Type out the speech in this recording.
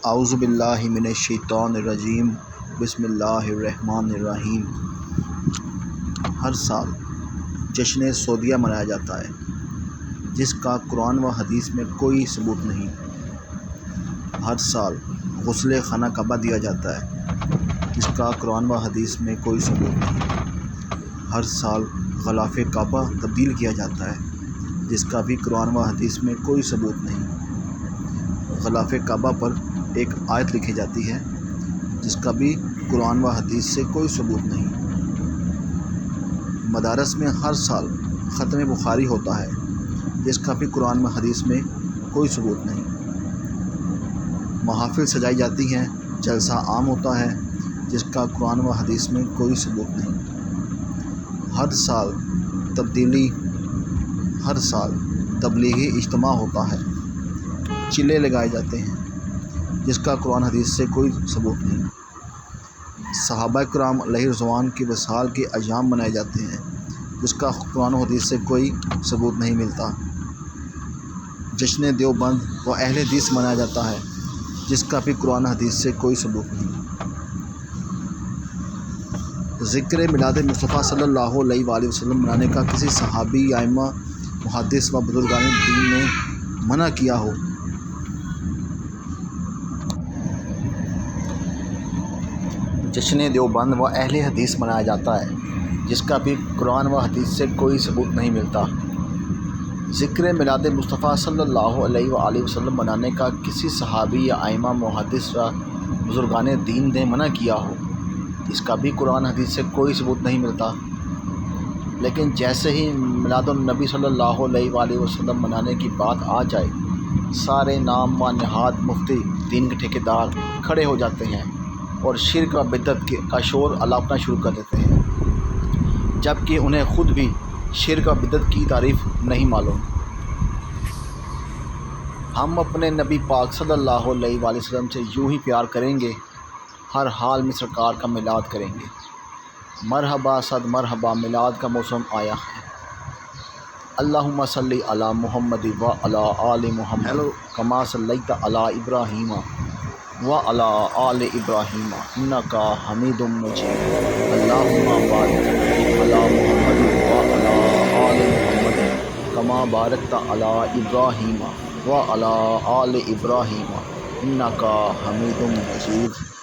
اعوذ باللہ من الشیطان الرجیم بسم اللہ الرحمن الرحیم۔ ہر سال جشن سعودیہ منایا جاتا ہے جس کا قرآن و حدیث میں کوئی ثبوت نہیں۔ ہر سال غسل خانہ کعبہ دیا جاتا ہے جس کا قرآن و حدیث میں کوئی ثبوت نہیں۔ ہر سال غلاف کعبہ تبدیل کیا جاتا ہے جس کا بھی قرآن و حدیث میں کوئی ثبوت نہیں۔ غلاف کعبہ پر ایک آیت لکھی جاتی ہے جس کا بھی قرآن و حدیث سے کوئی ثبوت نہیں۔ مدارس میں ہر سال ختم بخاری ہوتا ہے جس کا بھی قرآن و حدیث میں کوئی ثبوت نہیں۔ محافل سجائی جاتی ہیں، جلسہ عام ہوتا ہے جس کا قرآن و حدیث میں کوئی ثبوت نہیں۔ ہر سال تبلیغی اجتماع ہوتا ہے، چلے لگائے جاتے ہیں جس کا قرآن حدیث سے کوئی ثبوت نہیں۔ صحابہ کرام علیہ رضوان کی وصال کے ایام منائے جاتے ہیں جس کا قرآن و حدیث سے کوئی ثبوت نہیں ملتا۔ جشن دیوبند و اہل حدیث منایا جاتا ہے جس کا بھی قرآن حدیث سے کوئی ثبوت نہیں۔ ذکر میلاد مصطفیٰ صلی اللہ علیہ وآلہ وسلم منانے کا کسی صحابی، ائمہ، محدث و بزرگان دین نے منع کیا ہو۔ جشن دیوبند و اہل حدیث منایا جاتا ہے جس کا بھی قرآن و حدیث سے کوئی ثبوت نہیں ملتا۔ ذکر میلاد مصطفیٰ صلی اللہ علیہ وآلہ وسلم منانے کا کسی صحابی یا ائمہ، محدث و بزرگان دین نے منع کیا ہو، اس کا بھی قرآن حدیث سے کوئی ثبوت نہیں ملتا۔ لیکن جیسے ہی میلاد النبی صلی اللہ علیہ وآلہ وسلم منانے کی بات آ جائے، سارے نام و نہاد مفتی، دین کے ٹھیکیدار کھڑے ہو جاتے ہیں اور شرک و بدعت کا شور الاپنا شروع کر دیتے ہیں، جبکہ انہیں خود بھی شرک و بدعت کی تعریف نہیں معلوم۔ ہم اپنے نبی پاک صلی اللہ علیہ وآلہ وسلم سے یوں ہی پیار کریں گے، ہر حال میں سرکار کا میلاد کریں گے۔ مرحبا صد مرحبا، میلاد کا موسم آیا ہے۔ اللہم صلی علی محمد و علی آل محمد کما صلیت علی ابراہیم و علی آل ابراہیم انک حمید مجید۔ اللہم بارک علی محمد و علی آل محمد کما بارکت علی ابراہیم و علی آل ابراہیم انک حمید مجید۔